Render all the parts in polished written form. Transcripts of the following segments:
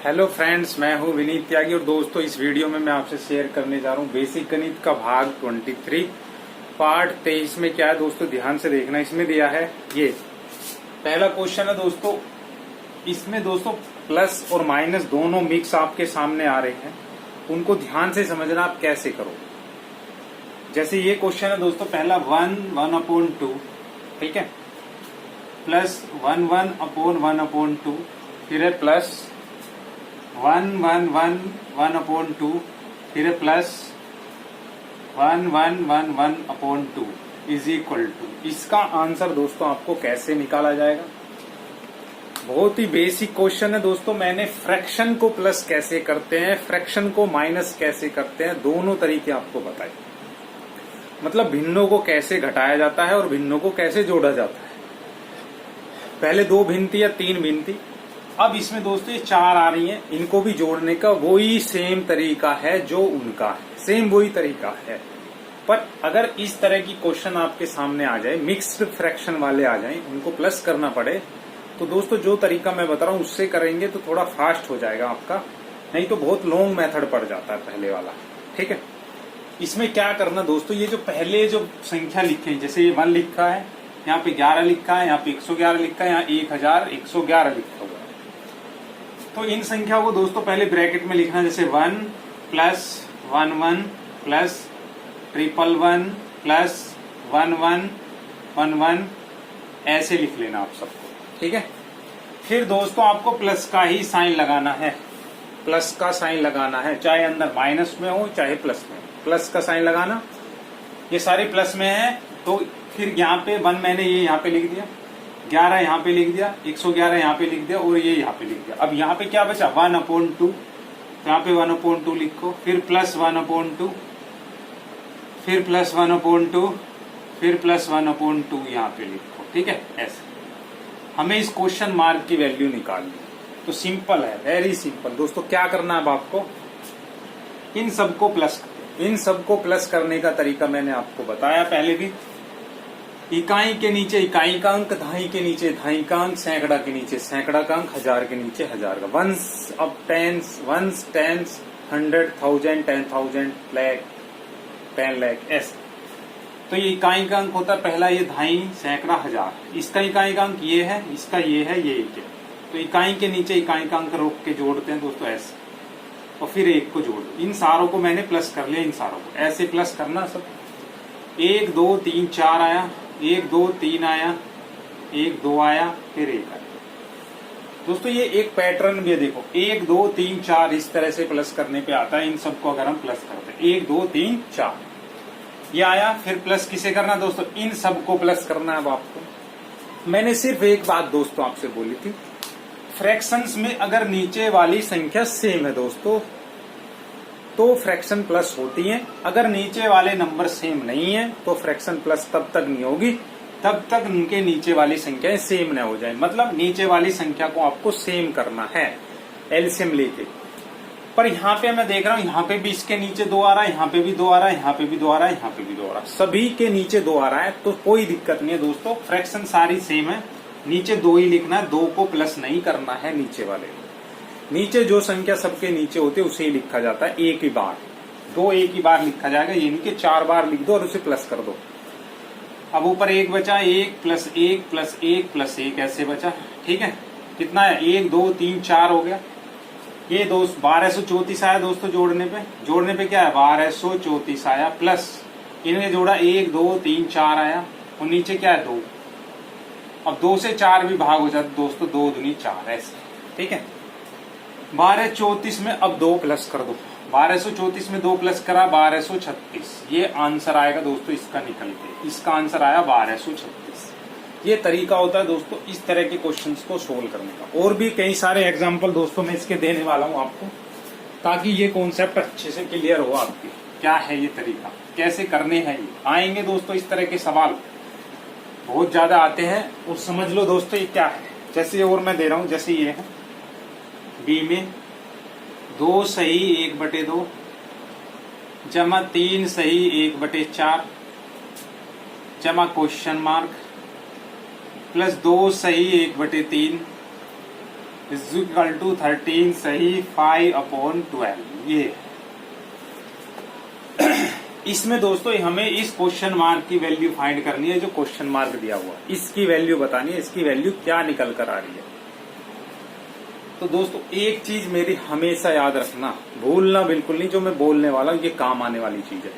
Hello friends, मैं हूं विनीत त्यागी और दोस्तों इस वीडियो में मैं आपसे शेयर करने जा रहा हूं बेसिक गणित का भाग 23 पार्ट 23 में क्या है दोस्तों, ध्यान से देखना। इसमें दिया है ये पहला क्वेश्चन है दोस्तों। इसमें दोस्तों प्लस और माइनस दोनों मिक्स आपके सामने आ रहे हैं, उनको ध्यान से समझना आप कैसे करो। जैसे ये क्वेश्चन है दोस्तों, पहला 1/1/2, ठीक है, प्लस 1/1/1/2, फिर है प्लस 1/1/1/2, फिर है प्लस 1/1/1/2 इज इक्वल टू। इसका आंसर दोस्तों आपको कैसे निकाला जाएगा? बहुत ही बेसिक क्वेश्चन है दोस्तों। मैंने फ्रैक्शन को प्लस कैसे करते हैं, फ्रैक्शन को माइनस कैसे करते हैं, दोनों तरीके आपको बताए। मतलब भिन्नों को कैसे घटाया जाता है और भिन्नों को कैसे जोड़ा जाता है। पहले 2 भिन्न थी या 3 भिन्न थी, अब इसमें दोस्तों ये 4 आ रही हैं। इनको भी जोड़ने का वही सेम तरीका है जो उनका है, सेम वही तरीका है। पर अगर इस तरह की क्वेश्चन आपके सामने आ जाए, मिक्स्ड फ्रैक्शन वाले आ जाए, उनको प्लस करना पड़े, तो दोस्तों जो तरीका मैं बता रहा हूं उससे करेंगे तो थोड़ा फास्ट हो जाएगा आपका, नहीं तो बहुत लॉन्ग मेथड पड़ जाता है पहले वाला, ठीक है। इसमें क्या करना दोस्तों, ये जो पहले जो संख्या लिखे हैं, जैसे ये 1 लिखा है, यहाँ पे 11 लिखा है, यहाँ पे 111 लिखा है, यहाँ 1111 लिखा हुआ है। तो इन संख्या को दोस्तों पहले ब्रैकेट में लिखना, जैसे 1 प्लस 11 प्लस 111 प्लस 1111 ऐसे लिख लेना आप सबको, ठीक है। फिर दोस्तों आपको प्लस का ही साइन लगाना है, प्लस का साइन लगाना है, चाहे अंदर माइनस में हो चाहे प्लस में। प्लस का साइन लगाना, ये सारे प्लस में है, तो फिर यहाँ पे 1 मैंने ये यहाँ पे लिख दिया, 11 यहाँ पे लिख दिया, 111 यहाँ पे लिख दिया और ये यहाँ पे लिख दिया। अब यहाँ पे क्या बचा, 1/2, यहाँ पे 1/2 लिखो, फिर प्लस 1/2, फिर प्लस 1/2, फिर प्लस 1/2 यहाँ पे लिखो, ठीक है। ऐसे हमें इस क्वेश्चन मार्क की वैल्यू निकालनी, तो सिंपल है, वेरी सिंपल दोस्तों। क्या करना है अब आपको, इन सबको प्लस करने का तरीका मैंने आपको बताया पहले भी। इकाई के नीचे इकाई का अंक, दहाई के नीचे दहाई का अंक, सैकड़ा के नीचे सैकड़ा का अंक, हजार के नीचे हजार का। वंस, अब टेंस, 1/10, 100, 1000, 10,000, लाख, 10 लाख, ऐसे। तो ये इकाई का अंक होता है पहला, ये दहाई, सैकड़ा, हजार। इसका इकाई का अंक ये है, इसका ये है, ये एक है। तो इकाई के नीचे इकाई का अंक रोक के जोड़ते हैं दोस्तों ऐसे, और फिर एक को जोड़। इन सारों को मैंने प्लस कर लिया, इन सारों को ऐसे प्लस करना सब। 1 2 3 4 आया, 1 2 3 आया, 1 2 आया, फिर 1 आया। दोस्तों ये एक पैटर्न भी है, देखो 1 2 3 4 इस तरह से प्लस करने पे आता है। इन सबको अगर हम प्लस करते हैं, 1 2 3 4 ये आया। फिर प्लस किसे करना दोस्तों, इन सबको प्लस करना है। अब आपको मैंने सिर्फ एक बात दोस्तों आपसे बोली थी, फ्रैक्शंस में अगर नीचे वाली संख्या सेम है दोस्तों तो फ्रैक्शन प्लस होती है। अगर नीचे वाले नंबर सेम नहीं है तो फ्रैक्शन प्लस तब तक नहीं होगी तब तक उनके नीचे वाली संख्याएं सेम न हो जाए। मतलब नीचे वाली संख्या को आपको सेम करना है एलसीएम लेके। पर यहाँ पे मैं देख रहा हूँ, यहाँ पे भी इसके नीचे 2 आ रहा है, यहाँ पे भी 2 आ रहा है, यहाँ पे भी 2 आ रहा है, यहाँ पे भी 2 आ रहा है, सभी के नीचे 2 आ रहा है, तो कोई दिक्कत नहीं है दोस्तों। फ्रैक्शन सारी सेम है, नीचे 2 ही लिखना है, 2 को प्लस नहीं करना है नीचे वाले। नीचे जो संख्या सबके नीचे होती है उसे ही लिखा जाता है एक ही बार। 2 एक ही बार लिखा जाएगा, ये नहीं कि 4 बार लिख दो और उसे प्लस कर दो। अब ऊपर 1 बचा, 1 प्लस 1 प्लस 1 प्लस 1 ऐसे बचा, ठीक है। कितना है, 1 2 3 4 हो गया। ये 1234 आया दोस्तों जोड़ने पे क्या है, 1234 आया, प्लस इन्हें जोड़ा 1 2 3 4 आया, और नीचे क्या है 2। अब 2 से 4 भी भाग हो जाता दोस्तों, 2 दूनी 4 ऐसे, ठीक है। 1234 में अब 2 प्लस कर दो, 1234 में 2 प्लस करा 1236, ये आंसर आएगा दोस्तों इसका निकल के। इसका आंसर आया 1236। ये तरीका होता है दोस्तों इस तरह के क्वेश्चंस को सोल्व करने का। और भी कई सारे एग्जांपल दोस्तों मैं इसके देने वाला हूं आपको, ताकि ये कॉन्सेप्ट अच्छे से क्लियर हो आपकी, क्या है ये तरीका, कैसे करने हैं। ये आएंगे दोस्तों इस तरह के सवाल बहुत ज्यादा आते हैं, और समझ लो दोस्तों ये क्या है। जैसे और मैं दे रहा हूं, जैसे ये है बी में 2 सही 1/2 जमा 3 सही 1/4 जमा क्वेश्चन मार्क प्लस 2 सही 1/3 इज इक्वल टू 13 सही 5/12 ये। इसमें दोस्तों हमें इस क्वेश्चन मार्क की वैल्यू फाइंड करनी है, जो क्वेश्चन मार्क दिया हुआ इसकी वैल्यू बतानी है, इसकी वैल्यू क्या निकल कर आ रही है। तो दोस्तों एक चीज मेरी हमेशा याद रखना, भूलना बिल्कुल नहीं, जो मैं बोलने वाला हूं ये काम आने वाली चीज है।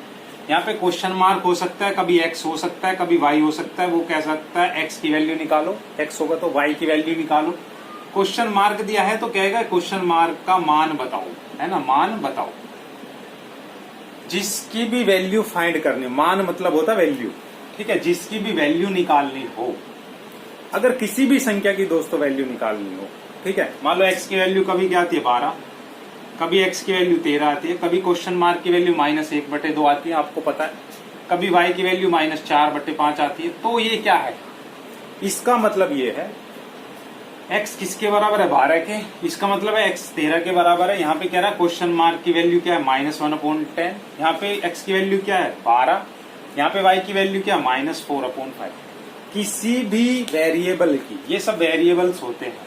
यहाँ पे क्वेश्चन मार्क हो सकता है, कभी x हो सकता है, कभी y हो सकता है। वो कह सकता है x की वैल्यू निकालो, x होगा तो y की वैल्यू निकालो। क्वेश्चन मार्क दिया है तो कहेगा क्वेश्चन मार्क का मान बताओ, है ना, मान बताओ। जिसकी भी वैल्यू फाइंड करनी, मान मतलब होता वैल्यू, ठीक है, जिसकी भी वैल्यू निकालनी हो, अगर किसी भी संख्या की दोस्तों वैल्यू निकालनी हो, ठीक है, मान लो x की वैल्यू कभी क्या आती है 12, कभी x की वैल्यू 13 आती है, कभी क्वेश्चन मार्क की वैल्यू -1/2 आती है, आपको पता है, कभी y की वैल्यू -4/5 आती है। तो ये क्या है, इसका मतलब ये है x किसके बराबर है 12 के, इसका मतलब है x 13 के बराबर है। यहाँ पे कह रहा है क्वेश्चन मार्क की वैल्यू क्या है -1/10, यहाँ पे x की वैल्यू क्या है 12, यहाँ पे y की वैल्यू क्या है -4/5। किसी भी वेरिएबल की, ये सब वेरिएबल्स होते हैं,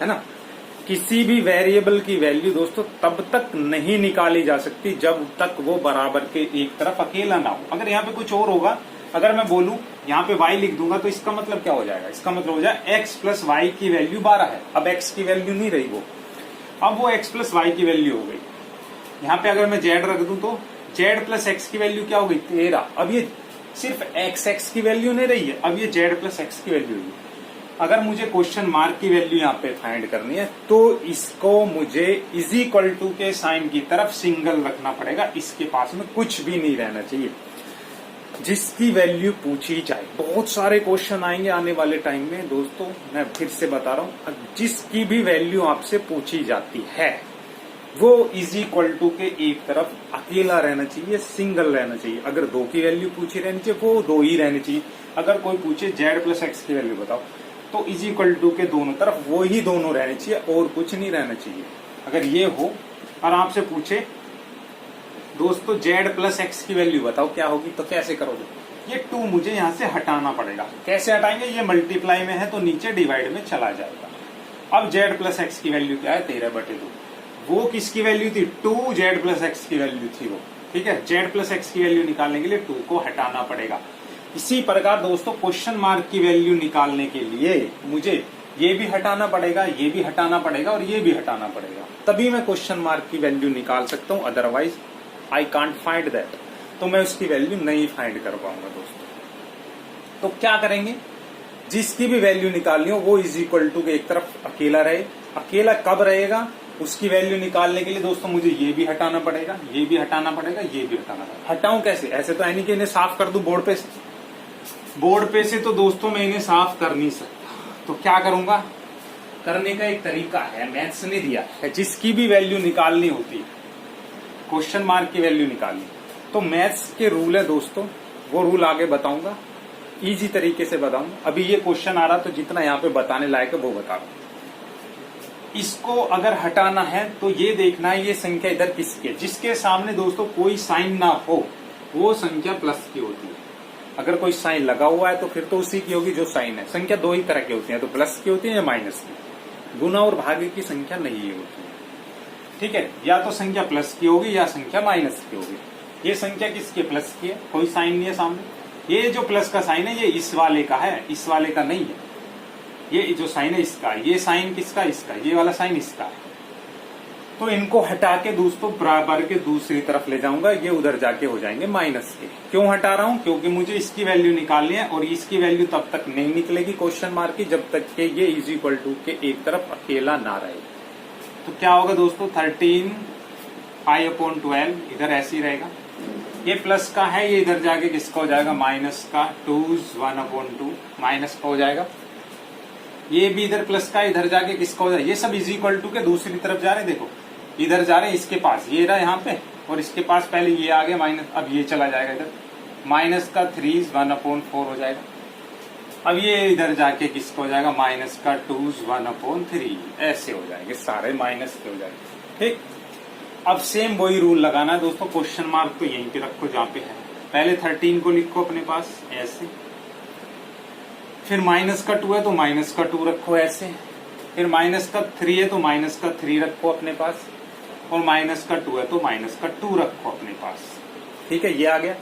है ना, किसी भी वेरिएबल की वैल्यू दोस्तों तब तक नहीं निकाली जा सकती जब तक वो बराबर के एक तरफ अकेला ना हो। अगर यहाँ पे कुछ और होगा, अगर मैं बोलूं यहाँ पे y लिख दूंगा तो इसका मतलब क्या हो जाएगा, इसका मतलब हो जाएगा x प्लस वाई की वैल्यू 12 है। अब x की वैल्यू नहीं रही वो, अब वो x प्लस वाई की वैल्यू हो गई। यहाँ पे अगर मैं z रख दूं तो z प्लस x की वैल्यू क्या हो गई 13। अब ये सिर्फ x की वैल्यू नहीं रही है, अब ये z प्लस x की वैल्यू है। अगर मुझे क्वेश्चन मार्क की वैल्यू यहाँ पे फाइंड करनी है तो इसको मुझे इज इक्वल टू के साइन की तरफ सिंगल रखना पड़ेगा, इसके पास में कुछ भी नहीं रहना चाहिए। जिसकी वैल्यू पूछी जाए, बहुत सारे क्वेश्चन आएंगे आने वाले टाइम में दोस्तों, मैं फिर से बता रहा हूं, जिसकी भी वैल्यू आपसे पूछी जाती है वो इज इक्वल टू के एक तरफ अकेला रहना चाहिए, सिंगल रहना चाहिए। अगर 2 की वैल्यू पूछी रहनी चाहिए वो 2 ही रहनी चाहिए। अगर कोई पूछे z प्लस x की वैल्यू बताओ तो इज इक्वल टू के दोनों तरफ वो ही दोनों रहने चाहिए और कुछ नहीं रहना चाहिए। अगर ये हो और आपसे पूछे दोस्तों z प्लस एक्स की वैल्यू बताओ क्या होगी, तो कैसे करोगे, ये 2 मुझे यहाँ से हटाना पड़ेगा। कैसे हटाएंगे, ये मल्टीप्लाई में है तो नीचे डिवाइड में चला जाएगा। अब z प्लस एक्स की वैल्यू क्या है 13/2, वो किसकी वैल्यू थी 2z प्लस एक्स की वैल्यू थी वो, ठीक है। z प्लस एक्स की वैल्यू निकालने के लिए 2 को हटाना पड़ेगा। इसी प्रकार दोस्तों क्वेश्चन मार्क की वैल्यू निकालने के लिए मुझे ये भी हटाना पड़ेगा, ये भी हटाना पड़ेगा और ये भी हटाना पड़ेगा, तभी मैं क्वेश्चन मार्क की वैल्यू निकाल सकता हूं। Otherwise I can't find that, तो मैं उसकी वैल्यू नहीं फाइंड कर पाऊंगा दोस्तों। तो क्या करेंगे, जिसकी भी वैल्यू निकालनी हो वो इज इक्वल टू के एक तरफ अकेला रहे। अकेला कब रहेगा, उसकी वैल्यू निकालने के लिए दोस्तों मुझे ये भी हटाना पड़ेगा, ये भी हटाना पड़ेगा, ये भी हटाना पड़ेगा। हटाऊं कैसे, ऐसे तो यानी कि इन्हें साफ कर दूं बोर्ड पे से, बोर्ड पे से तो दोस्तों मैं इन्हें साफ कर नहीं सकता। तो क्या करूंगा, करने का एक तरीका है, मैथ्स ने दिया है, जिसकी भी वैल्यू निकालनी होती है, क्वेश्चन मार्क की वैल्यू निकालनी, तो मैथ्स के रूल है दोस्तों, वो रूल आगे बताऊंगा, इजी तरीके से बताऊंगा। अभी ये क्वेश्चन आ रहा तो जितना यहाँ पे बताने लायक है वो बता रहा हूं। इसको अगर हटाना है तो ये देखना है ये संख्या इधर किसकी है, जिसके सामने दोस्तों कोई साइन ना हो वो संख्या प्लस की होती है। अगर कोई साइन लगा हुआ है तो फिर तो उसी की होगी जो साइन है। संख्या 2 ही तरह की होती है, तो प्लस की होती है या माइनस की। गुना और भागे की संख्या नहीं होती है, ठीक है, या तो संख्या प्लस की होगी या संख्या माइनस की होगी। ये संख्या किसकी प्लस की है, कोई साइन नहीं है सामने। ये जो प्लस का साइन है ये इस वाले का है, इस वाले का नहीं है। ये जो साइन है इसका, ये साइन किसका, इसका, ये वाला साइन इसका है। तो इनको हटा के दोस्तों बराबर के दूसरी तरफ ले जाऊंगा, ये उधर जाके हो जाएंगे माइनस के। क्यों हटा रहा हूं, क्योंकि मुझे इसकी वैल्यू निकालनी है और इसकी वैल्यू तब तक नहीं निकलेगी क्वेश्चन मार्क की जब तक कि ये इज इक्वल टू के एक तरफ अकेला ना रहे। तो क्या होगा दोस्तों 13 π/12 इधर ऐसे ही रहेगा। ये प्लस का है, ये इधर जाके किसका हो जाएगा माइनस का, 1/2 माइनस का हो जाएगा। ये भी इधर प्लस का, इधर जाके किसका हो जाएगा, ये सब इज इक्वल टू के दूसरी तरफ जा रहे हैं। देखो इधर जा रहे हैं, इसके पास ये रहा यहाँ पे और इसके पास पहले ये आ गया माइनस, अब ये चला जाएगा इधर, माइनस का 3 1/4 हो जाएगा। अब ये इधर जाके किसका हो जाएगा माइनस का 2 1/3, ऐसे हो जाएंगे सारे माइनस के हो जाएंगे, ठीक। अब सेम वही रूल लगाना है दोस्तों, क्वेश्चन मार्क तो यहीं पे रखो जहाँ पे है। पहले 13 को लिखो अपने पास ऐसे, फिर माइनस का 2 है तो माइनस का 2 रखो ऐसे, फिर माइनस का 3 है तो माइनस का 3 रखो अपने पास, और माइनस का 2 है तो माइनस का 2 रखो अपने पास। ठीक है, ये आ गया।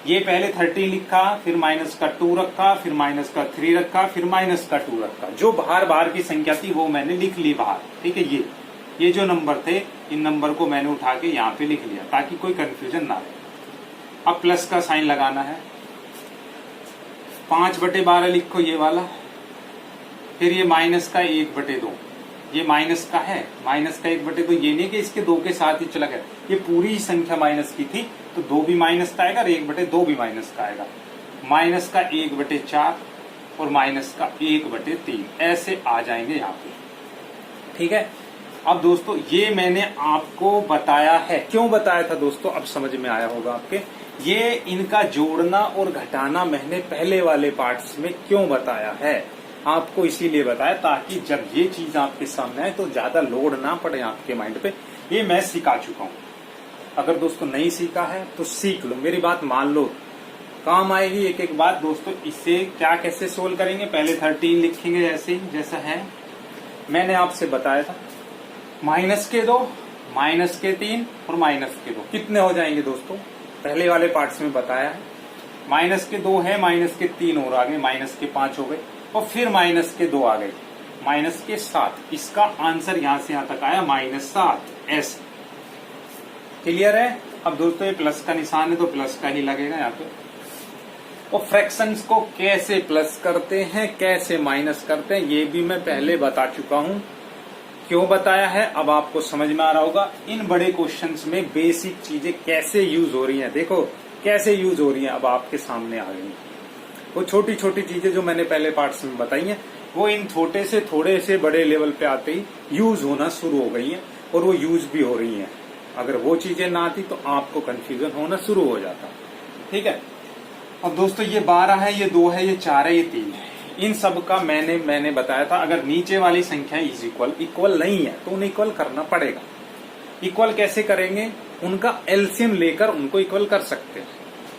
ये पहले 30 लिखा, फिर माइनस का 2 रखा, फिर माइनस का 3 रखा, फिर माइनस का 2 रखा। जो बाहर की संख्या थी वो मैंने लिख ली बाहर। ठीक है, ये जो नंबर थे, इन नंबर को मैंने उठा के यहाँ पे लिख लिया ताकि कोई कंफ्यूजन ना रहे। अब प्लस का साइन लगाना है। 5/12 लिखो ये वाला, फिर ये माइनस का 1/2, ये माइनस का है, माइनस का 1/2। ये नहीं कि इसके 2 के साथ ही चला गया, ये पूरी ही संख्या माइनस की थी तो 2 भी माइनस का आएगा और 1/2 भी माइनस का आएगा। माइनस का 1/4 और माइनस का 1/3 ऐसे आ जाएंगे यहाँ पे। ठीक है, अब दोस्तों ये मैंने आपको बताया है। क्यों बताया था दोस्तों, अब समझ में आया होगा आपके। ये इनका जोड़ना और घटाना मैंने पहले वाले पार्ट्स में क्यों बताया है, आपको इसीलिए बताया ताकि जब ये चीज आपके सामने आए तो ज्यादा लोड ना पड़े आपके माइंड पे। ये मैं सिखा चुका हूं। अगर दोस्तों नहीं सीखा है तो सीख लो, मेरी बात मान लो, काम आएगी एक एक बात। दोस्तों इसे क्या कैसे सोल्व करेंगे, पहले 13 लिखेंगे ऐसे ही जैसा है मैंने आपसे बताया था। माइनस के 2, माइनस के 3 और माइनस के 2 कितने हो जाएंगे दोस्तों, पहले वाले पार्ट्स में बताया है। माइनस के 2 है, माइनस के 3 और आ गए, माइनस के 5 हो गए, और फिर माइनस के 2 आ गए, माइनस के 7। इसका आंसर यहां से यहां तक आया -7। ऐसे क्लियर है। अब दोस्तों ये प्लस का निशान है तो प्लस का ही लगेगा यहाँ पे। और फ्रैक्शंस को कैसे प्लस करते हैं, कैसे माइनस करते हैं, ये भी मैं पहले बता चुका हूं। क्यों बताया है अब आपको समझ में आ रहा होगा। इन बड़े क्वेश्चंस में बेसिक चीजें कैसे यूज हो रही हैं, देखो कैसे यूज हो रही हैं, अब आपके सामने आ गई। वो छोटी छोटी चीजें जो मैंने पहले पार्ट्स में बताई हैं, वो इन छोटे से थोड़े से बड़े लेवल पे आते ही यूज होना शुरू हो गई हैं, और वो यूज भी हो रही हैं। अगर वो चीजें ना आती तो आपको कंफ्यूजन होना शुरू हो जाता। ठीक है, अब दोस्तों ये 12 है, ये 2 है, ये 4 है, ये 3 है। इन सब का मैंने बताया था, अगर नीचे वाली संख्या इज इक्वल नहीं है तो उन्हें इक्वल करना पड़ेगा। इक्वल कैसे करेंगे, उनका एलसीएम लेकर उनको इक्वल कर सकते हैं।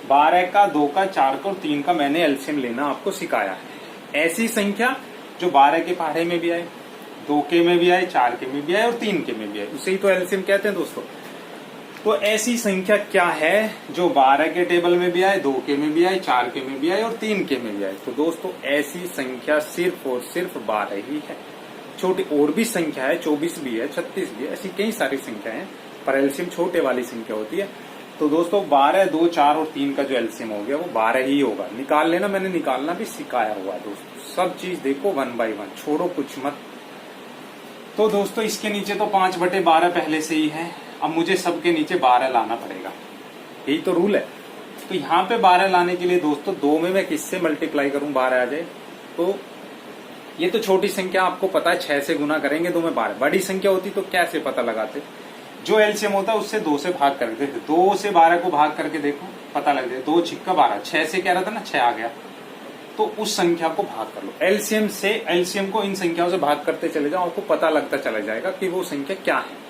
12 का, 2 का, 4 का और 3 का मैंने एलसीएम लेना आपको सिखाया है। ऐसी संख्या जो 12 के पहाड़े में भी आए, 2 के में भी आए, 4 के में भी आए और 3 के में भी आए, उसे ही तो एलसीएम कहते हैं दोस्तों। तो ऐसी संख्या क्या है जो 12 के टेबल में भी आए, 2 के में भी आए, 4 के में भी आए और 3 के में भी आए। तो दोस्तों ऐसी संख्या सिर्फ और सिर्फ 12 ही है। छोटी और भी संख्या है, 24 भी है, 36 भी है, ऐसी कई सारी संख्या है, पर एलसीएम छोटे वाली संख्या होती है। तो दोस्तों 12, 2, 4 और 3 का जो एलसीएम हो गया वो 12 ही होगा। निकाल लेना, मैंने निकालना भी सिखाया हुआ है दोस्तों। सब चीज देखो 1 बाय 1, छोड़ो कुछ मत। तो दोस्तों इसके नीचे तो 5/12 पहले से ही है। अब मुझे सबके नीचे 12 लाना पड़ेगा, यही तो रूल है। तो यहाँ पे 12 लाने के लिए दोस्तों 2 में मैं किससे मल्टीप्लाई करूं 12 आ जाए। तो ये तो छोटी संख्या आपको पता है, 6 से गुना करेंगे 2 में 12। बड़ी संख्या होती तो कैसे पता लगाते, जो एलसीएम होता है उससे 2 से भाग करके देखो, 2 से 12 को भाग करके देखो, पता लग जाए। 2 छिक्का 12, 6 से कह रहा था ना, 6 आ गया, तो उस संख्या को भाग कर लो। एलसीएम से, एलसीएम को इन संख्याओं से भाग करते चले जाओ, आपको पता लगता चला जाएगा कि वो संख्या क्या है।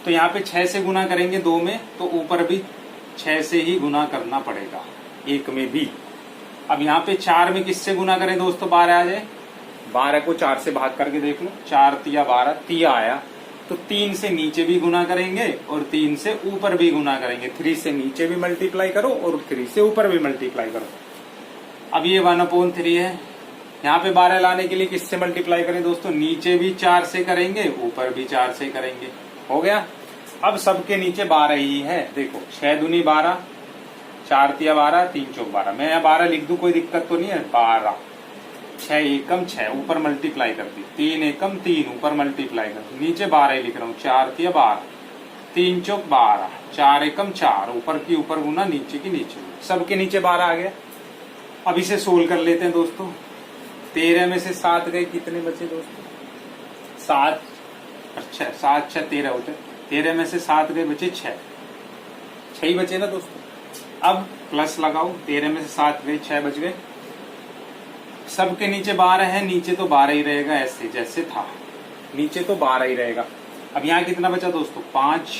तो यहाँ पे 6 से गुना करेंगे 2 में, तो ऊपर भी 6 से ही गुना करना पड़ेगा, 1 में भी। अब यहाँ पे 4 में किससे गुना करें दोस्तों 12 आ जाए। 12 को 4 से भाग करके देख लो, 4 तिया 12, तिया आया। तो 3 से नीचे भी गुना करेंगे और 3 से ऊपर भी गुना करेंगे। 3 से नीचे भी मल्टीप्लाई करो और 3 से ऊपर भी मल्टीप्लाई करो। अब ये 1/3 है। यहाँ पे 12 लाने के लिए किससे मल्टीप्लाई करें दोस्तों, नीचे भी 4 से करेंगे, ऊपर भी 4 से करेंगे। हो गया। अब सबके नीचे 12 ही है। देखो 6 दूनी 12, 4 तिया 12, 3 चौक 12। मैं यहाँ 12 लिख दूं, कोई दिक्कत तो नहीं है। 12, 6 एकम 6, ऊपर मल्टीप्लाई कर दी, 3 एकम 3, ऊपर मल्टीप्लाई कर दी, नीचे 12 ही लिख रहा हूँ। 4 तिया 12, 3 चौक 12, 4 एकम 4, ऊपर की ऊपर गुना, नीचे की नीचे। सबके नीचे 12 आ गया। अब इसे सोल्व कर लेते हैं दोस्तों। 13 में से 7 गए, कितने बचे दोस्तों, 7। अच्छा 7 6 13 होते। 13 में से 7 गए, बचे 6 ही बचे ना दोस्तों। अब प्लस लगाओ, 13 में से 7 गए, 6 बच गए। सबके नीचे 12 है, नीचे तो 12 ही रहेगा, ऐसे जैसे था, नीचे तो 12 ही रहेगा। अब यहाँ कितना बचा दोस्तों, 5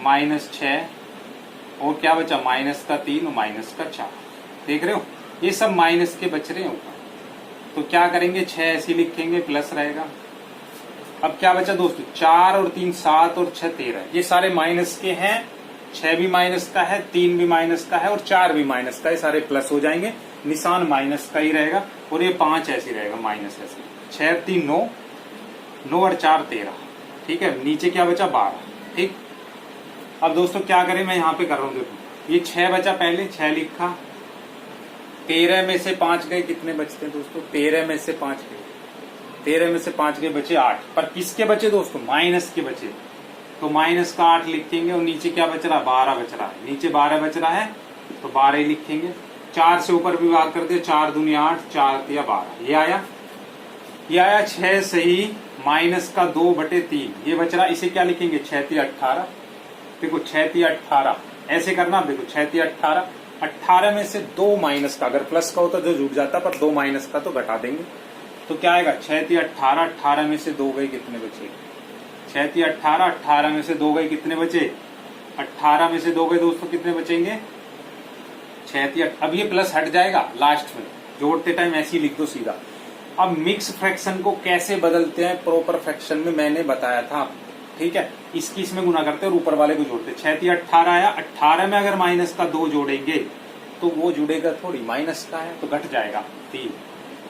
माइनस 6 और क्या बचा, माइनस का 3 और माइनस का 4। देख रहे हो ये सब माइनस के बच रहे हैं ऊपर। तो क्या करेंगे, 6 ऐसे लिखेंगे, प्लस रहेगा, अब क्या बचा दोस्तों, 4 और 3 7 और 6 13, ये सारे माइनस के हैं, 6 भी माइनस का है, 3 भी माइनस का है और 4 भी माइनस का है, सारे प्लस हो जाएंगे, निशान माइनस का ही रहेगा और ये 5 ऐसे रहेगा माइनस ऐसे। 6 और 3 9, 9 और 4 13, ठीक है। नीचे क्या बचा 12, ठीक। अब दोस्तों क्या करें, मैं यहाँ पे कर रहा हूँ, देखो ये 6 बचा, पहले 6 लिखा, 13 में से 5 गए, कितने बचते हैं दोस्तों, 13 में से 5 गए, 13 में से 5 गए, बचे 8। पर किसके बचे दोस्तों, माइनस के बचे, तो माइनस का 8 लिखेंगे और नीचे क्या बच रहा है, 12 बच रहा है, नीचे 12 बच रहा है तो 12 ही लिखेंगे। 4 से ऊपर भी भाग कर दिया, 4 दूनी 8, 4 तिया 12, ये आया 6 सही, माइनस का 2/3, ये बच रहा, इसे क्या लिखेंगे, 6 तिया 18। देखो 6 तिया 18 ऐसे करना, देखो 6 तिया 18, 18 में से 2 माइनस का, अगर प्लस का होता तो जुड़ जाता, पर 2 माइनस का तो घटा देंगे, तो क्या आएगा 6 तिया 18, 18 में से 2 गए, कितने बचे, 6 तिया 18, 18 में से 2 गए, कितने बचे, 18 में से 2 गए दोस्तों, कितने बचेंगे 6 तिया। अब ये प्लस हट जाएगा, लास्ट में जोड़ते टाइम ऐसे ही लिख दो सीधा। अब मिक्स फ्रैक्शन को कैसे बदलते हैं प्रॉपर फ्रैक्शन में मैंने बताया था, ठीक है। इसकी इसमें गुना करते हैं और ऊपर वाले को जोड़ते, 6 तिया 18 आया, 18 में अगर माइनस का 2 जोड़ेंगे तो वो जुड़ेगा थोड़ी, माइनस का है तो घट जाएगा 3।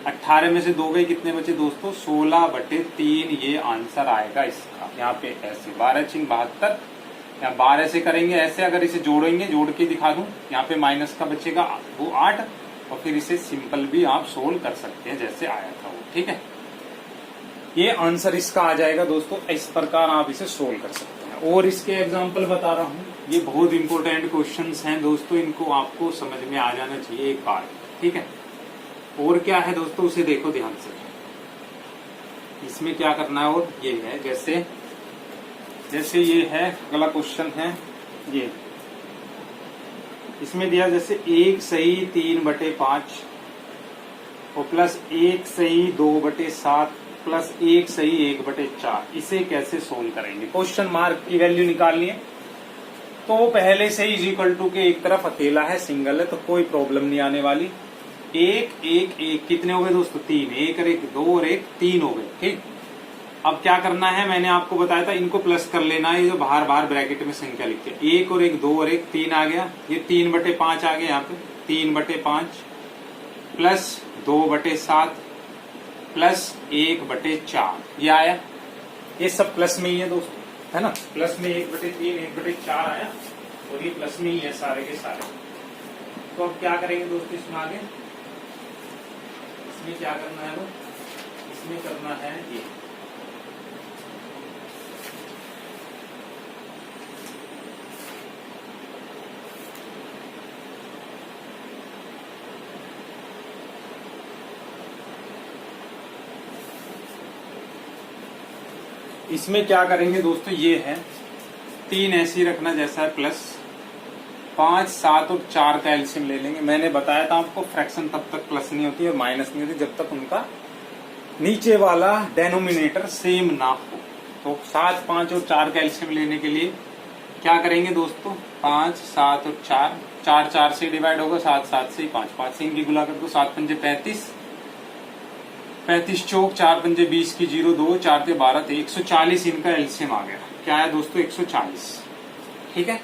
18 में से 2 गए, कितने बचे दोस्तों, 16/3, ये आंसर आएगा इसका। यहाँ पे ऐसे 12 छिंग 72, यहाँ 12 से करेंगे ऐसे, अगर इसे जोड़ेंगे, जोड़ के दिखा दूं, यहाँ पे माइनस का बचेगा वो 8, और फिर इसे सिंपल भी आप सोल्व कर सकते हैं जैसे आया था वो, ठीक है। ये आंसर इसका आ जाएगा दोस्तों, इस प्रकार आप इसे सोल्व कर सकते हैं। और इसके एग्जाम्पल बता रहा हूँ, ये बहुत इंपॉर्टेंट क्वेश्चंस हैं दोस्तों, इनको आपको समझ में आ जाना चाहिए एक बार, ठीक है। और क्या है दोस्तों, उसे देखो ध्यान से, इसमें क्या करना है, और ये है जैसे ये है, अगला क्वेश्चन है ये, इसमें दिया जैसे 1 सही 3/5 और प्लस 1 सही 2/7 प्लस 1 सही 1/4, इसे कैसे सोल्व करेंगे। क्वेश्चन मार्क की वैल्यू निकालनी है, तो पहले से इज इक्वल टू के एक तरफ अकेला है, सिंगल है, तो कोई प्रॉब्लम नहीं आने वाली। 1 1 1 कितने हो गए दोस्तों, 3, 1 और 1 2 और 1 3 हो गए, ठीक। अब क्या करना है, मैंने आपको बताया था, इनको प्लस कर लेना है, ये जो बाहर बाहर ब्रैकेट में संख्या लिखते हैं, 1 और 1 2 और 1 3 आ गया, ये 3/5 आ गया, यहाँ पे 3/5 प्लस 2/7 प्लस 1/4, ये आया, ये सब प्लस में ही है दोस्तों, है ना, प्लस में 1/3 1/4 आया, और ये प्लस में ही है सारे के सारे। तो अब क्या करेंगे दोस्तों, इसमें आगे, इसमें क्या करना है, वो इसमें करना है ये, इसमें क्या करेंगे दोस्तों, ये है 3 ऐसे ही रखना जैसा है, प्लस 5 7 और 4 का एलसीएम ले लेंगे। मैंने बताया था आपको, फ्रैक्शन तब तक प्लस नहीं होती और माइनस नहीं होती जब तक उनका नीचे वाला डेनोमिनेटर सेम ना हो। तो 7 5 और 4 का एलसीएम लेने के लिए क्या करेंगे दोस्तों, 5 7 और 4, 4 4 से डिवाइड होगा, 7 7 से 5 5 से इनकी गुला कर दो, 7 पंजे 35, 35 चौक 4 पंजे 20 की 0 2 4 ते 12 थे 140, इनका एलसीएम आ गया। क्या है दोस्तों, 140, ठीक है।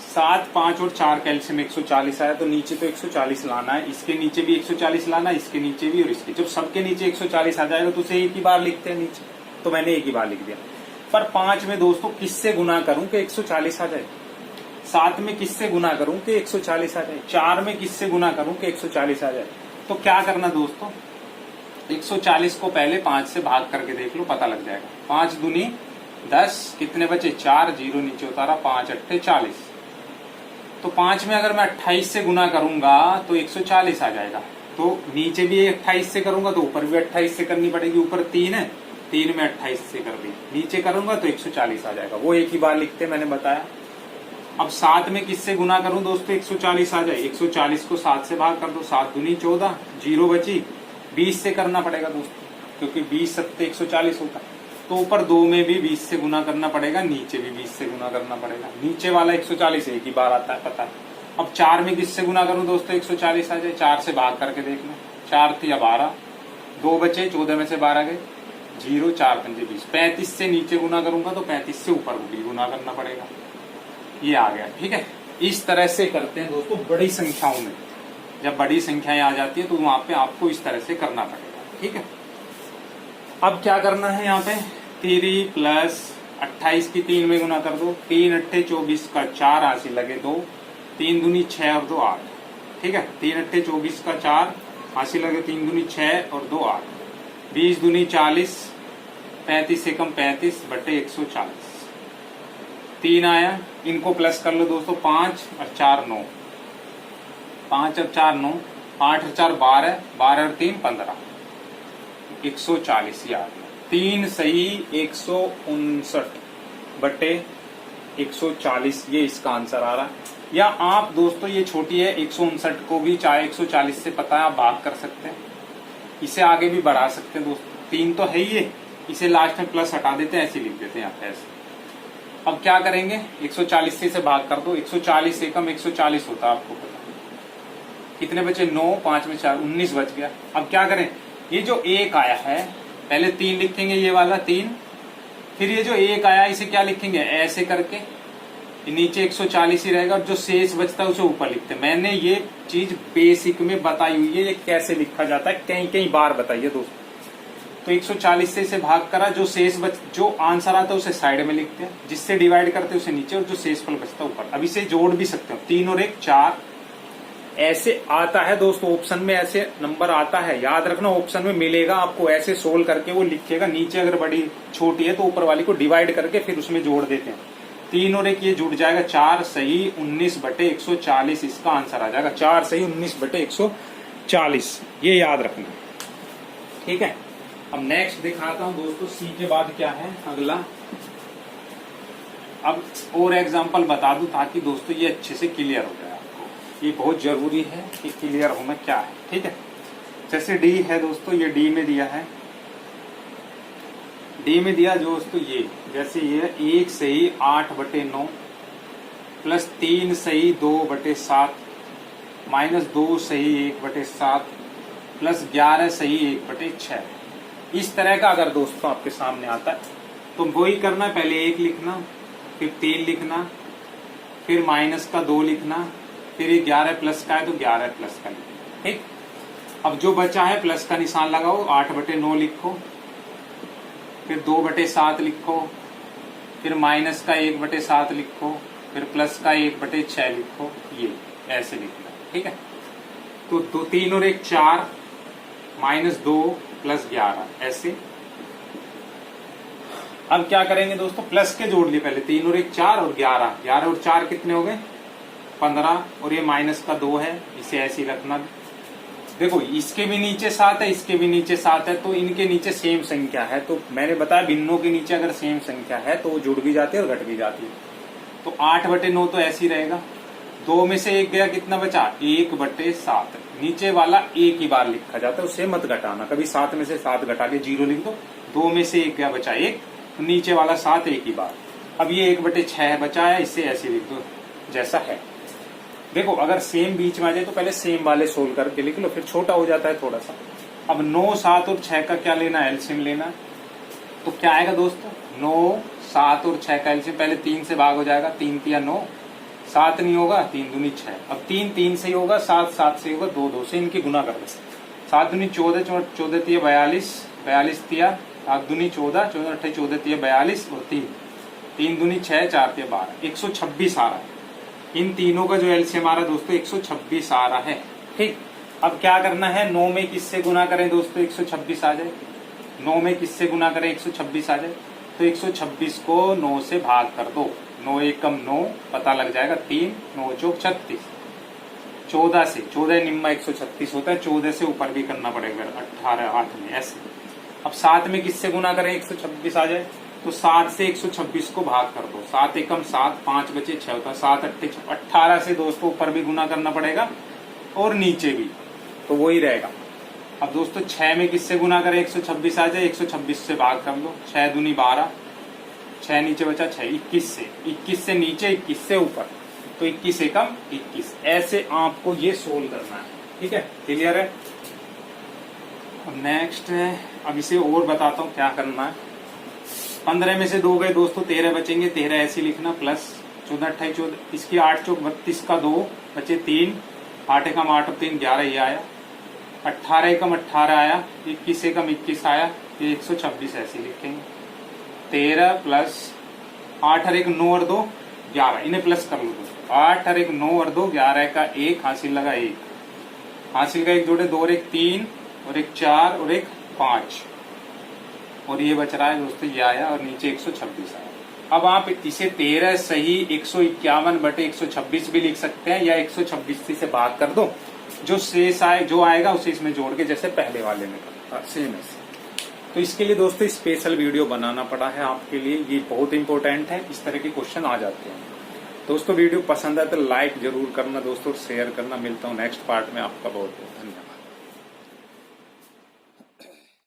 7 5 और 4 का एलसीएम 140 आया, तो नीचे तो 140 लाना है, इसके नीचे भी 140 लाना है, इसके नीचे भी और इसके, जब सबके नीचे 140 आ जाएगा तो उसे एक ही बार लिखते हैं नीचे, तो मैंने एक ही बार लिख दिया। पर 5 में दोस्तों किससे गुना करूं कि 140 आ जाए, 7 में किससे गुना करूं कि 140 आ जाए, 4 में किससे गुना करूं कि 140 आ जाए। तो क्या करना दोस्तों, 140 को पहले 5 से भाग करके देख लो, पता लग जाएगा। 5 दूनी 10, कितने बचे 4, 0 नीचे उतारा, 5 8 40। तो 5 में अगर मैं 28 से गुना करूंगा तो 140 आ जाएगा। तो नीचे भी 28 से करूंगा तो ऊपर भी 28 से करनी पड़ेगी, ऊपर 3 है, 3 में 28 से कर दी, नीचे करूंगा तो 140 आ जाएगा। वो एक ही बार लिखते मैंने बताया। अब 7 में किससे गुना करूं दोस्तों, 140 आ जाए, 140 को 7 से भाग कर दो, 7 दूनी 14, 0 बची, 20 से करना पड़ेगा दोस्तों, क्योंकि 20 7 140 होता है। तो ऊपर 2 में भी 20 से गुना करना पड़ेगा, नीचे भी 20 से गुना करना पड़ेगा। नीचे वाला 140 एक ही बार आता है, पता है। अब 4 में किससे गुना करूं दोस्तों, 140 आ जाए, 4 से भाग करके देखना, 4 थी या 12, 2 बचे, 14 में से 12 गए, 0 4 पंजे 20, 35 से नीचे गुना करूंगा तो 35 से ऊपर भी गुना करना पड़ेगा। ये आ गया, ठीक है। इस तरह से करते हैं दोस्तों बड़ी संख्याओं में। जब बड़ी संख्याएं आ जाती है तो वहां पे आपको इस तरह से करना पड़ेगा, ठीक है। अब क्या करना है यहाँ पे, 3 प्लस 28 की 3 में गुना कर दो, 3 अट्ठे 24 का 4 हासिल लगे 2, 3 दूनी 6 और 2 8, ठीक है। 3 अट्ठे 24 का 4 हासिल लगे, 3 दूनी 6 और 2 8, 20 दूनी 40, 35 से कम 35 बटे 140, 3 आया। इनको प्लस कर लो दोस्तों, 5 और 4 9, 5 और 4 9, 8 और 4 12, 12 और 3 15, 140 याद। 3 सही 159 बटे 140, ये इसका आंसर आ रहा है। या आप दोस्तों ये छोटी है 159 को भी चाहे 140 से पता है आप भाग कर सकते हैं, इसे आगे भी बढ़ा सकते हैं दोस्तों। 3 तो है ही है, इसे लास्ट में प्लस हटा देते हैं, ऐसे लिख देते हैं आप ऐसे। अब क्या करेंगे, 140 से इसे भाग कर दो, 140 से कम 140 होता है, आपको पता कितने बचे 9, 5 में 4 19 बच गया। अब क्या करें, ये जो 1 आया है पहले 3 लिखेंगे, ये वाला 3, फिर ये जो 1 आया इसे क्या लिखेंगे ऐसे करके, नीचे 140 ही रहेगा और जो शेष बचता है उसे ऊपर लिखते हैं। मैंने ये चीज बेसिक में बताई हुई है, ये कैसे लिखा जाता है कई कई बार बताइए दोस्तों। तो 140 से इसे भाग करा, जो शेष जो आंसर आता है उसे साइड में लिखते हैं, जिससे डिवाइड करते हैं उसे नीचे, और जो शेष फल बचता है ऊपर। अब इसे जोड़ भी सकते हो, 3 और 1 4 ऐसे आता है दोस्तों, ऑप्शन में ऐसे नंबर आता है, याद रखना ऑप्शन में मिलेगा आपको, ऐसे सोल्व करके वो लिखेगा। नीचे अगर बड़ी छोटी है तो ऊपर वाली को डिवाइड करके फिर उसमें जोड़ देते हैं। 3 और 1 ये जुड़ जाएगा, 4 सही 19 बटे 140 इसका आंसर आ जाएगा। 4 सही 19 बटे 140, ये याद रखना, ठीक है। अब नेक्स्ट दिखाता हूं दोस्तों, सी के बाद क्या है अगला। अब और एग्जाम्पल बता दूं ताकि दोस्तों ये अच्छे से क्लियर हो जाए आपको। ये बहुत जरूरी है कि क्लियर होना क्या है, ठीक है। जैसे डी है दोस्तों, ये डी में दिया है, डी में दिया दोस्तों ये, जैसे ये 1 सही 8 बटे 9 प्लस 3 सही 2 बटे 7 माइनस 2 सही 1 बटे 7 प्लस 11 सही 1 बटे 6। इस तरह का अगर दोस्तों आपके सामने आता है तो वही करना, पहले 1 लिखना, फिर 3 लिखना, फिर माइनस का 2 लिखना, फिर ये 11 प्लस का है तो 11 प्लस का लिखना, ठीक। अब जो बचा है प्लस का निशान लगाओ, 8 बटे 9 लिखो, फिर 2 बटे 7 लिखो, फिर माइनस का 1 बटे 7 लिखो, फिर प्लस का 1 बटे 6 लिखो, ये ऐसे लिखना, ठीक है। तो 2 3 और 1 4 माइनस 2 प्लस 11 ऐसे। अब क्या करेंगे दोस्तों, प्लस के जोड़ लिए पहले, 3 और 1 4 और 11, 11 और 4 कितने हो गए 15, और ये माइनस का 2 है, इसे ऐसे ही रखना। देखो इसके भी नीचे 7 है, इसके भी नीचे 7 है, तो इनके नीचे सेम संख्या है। तो मैंने बताया भिन्नों के नीचे अगर सेम संख्या है तो वो जुड़ भी जाती है और घट भी जाती है। तो 8 बटे 9 तो ऐसे ही रहेगा, 2 में से 1 गया, कितना बचा 1 बटे 7। नीचे वाला एक ही बार लिखा जाता है, उसे मत घटाना, कभी 7 में से 7 घटा के 0 लिख दो। 2 में से 1 गया, बचा 1, तो नीचे वाला 7 एक ही बार। अब ये 1 बटे 6 बचा है, इसे ऐसे लिख दो जैसा है। देखो अगर सेम बीच में आ जाए तो पहले सेम वाले सोल्व करके लिख लो, फिर छोटा हो जाता है थोड़ा सा। अब 9 7 और 6 का क्या लेना है, एलसीएम लेना। तो क्या आएगा दोस्तों, 9 7 और 6 का एलसीएम, पहले 3 से भाग हो जाएगा, 3 3 9, 7 नहीं होगा, 3 दूनी 6। अब 3 3 से ही होगा, 7 7 से होगा, 2 2 से इनकी गुना कर दो। 7 दूनी 14, 14 3 42, 42 3 7 दूनी 14, 14 8 14 3 42 और 3 दूनी 6 4 3 12, 126 आ रहा है। इन तीनों का जो एलसीएम आ रहा है दोस्तों 126 आ रहा है, ठीक। अब क्या करना है, 9 में किससे गुना करें दोस्तों 126 आ जाए, 9 में किससे गुना करें 126 आ जाए, तो 126 को 9 से भाग कर दो, 9 1 कम 9 पता लग जाएगा, 3 9 चौक 36, 14 से 14 निम्मा 136 होता है, 14 से ऊपर भी करना पड़ेगा 18 8 में ऐसे। अब 7 में किससे गुना करें 126 आ जाए, तो 7 से 126 को भाग कर दो, 7 एकम 7, 5 बचे 6 होता है, 7 8 18 से दोस्तों ऊपर भी गुना करना पड़ेगा और नीचे भी, तो वही रहेगा। अब दोस्तों 6 में किससे गुना करें 126 आ जाए, 126 से भाग कर दो, 6 दूनी 12, 6 नीचे बचा 6, 21 से नीचे 21 से ऊपर, तो 21 एकम 21, ऐसे आपको ये सोल्व करना है, ठीक है, क्लियर है। अब नेक्स्ट है अब इसे और बताता हूँ क्या करना है। 15 में से 2 गए दोस्तों, 13 बचेंगे, 13 ऐसे लिखना प्लस 14 28 14, इसकी 8 चौक 32 का 2 बचे 3, 8 एकम 8 और 3 11 ये आया, 18 एकम 18 आया, 21 एकम 21 आया, ये 126 ऐसे लिखेंगे। 13 प्लस 8 और 1 9 और 2 11, इन्हें प्लस कर लो दोस्तों। 8 और 1 9 और 2 11 का 1 हासिल लगा 1, हासिल का 1 जोड़े 2 और 1 3 और 1 4 और 1 5, और ये बच रहा है दोस्तों ये आया, और नीचे 126 आया। अब आप इसे 13 सही 151 बटे 126 भी लिख सकते हैं, या 126 से भाग कर दो, जो शेष आए जो आएगा उसे इसमें जोड़ के जैसे पहले वाले में करता सेम ऐसे। तो इसके लिए दोस्तों स्पेशल वीडियो बनाना पड़ा है आपके लिए, ये बहुत इंपॉर्टेंट है, इस तरह के क्वेश्चन आ जाते हैं। दोस्तों वीडियो पसंद आए तो लाइक जरूर करना दोस्तों, शेयर करना। मिलता हूँ नेक्स्ट पार्ट में, आपका बहुत बहुत धन्यवाद।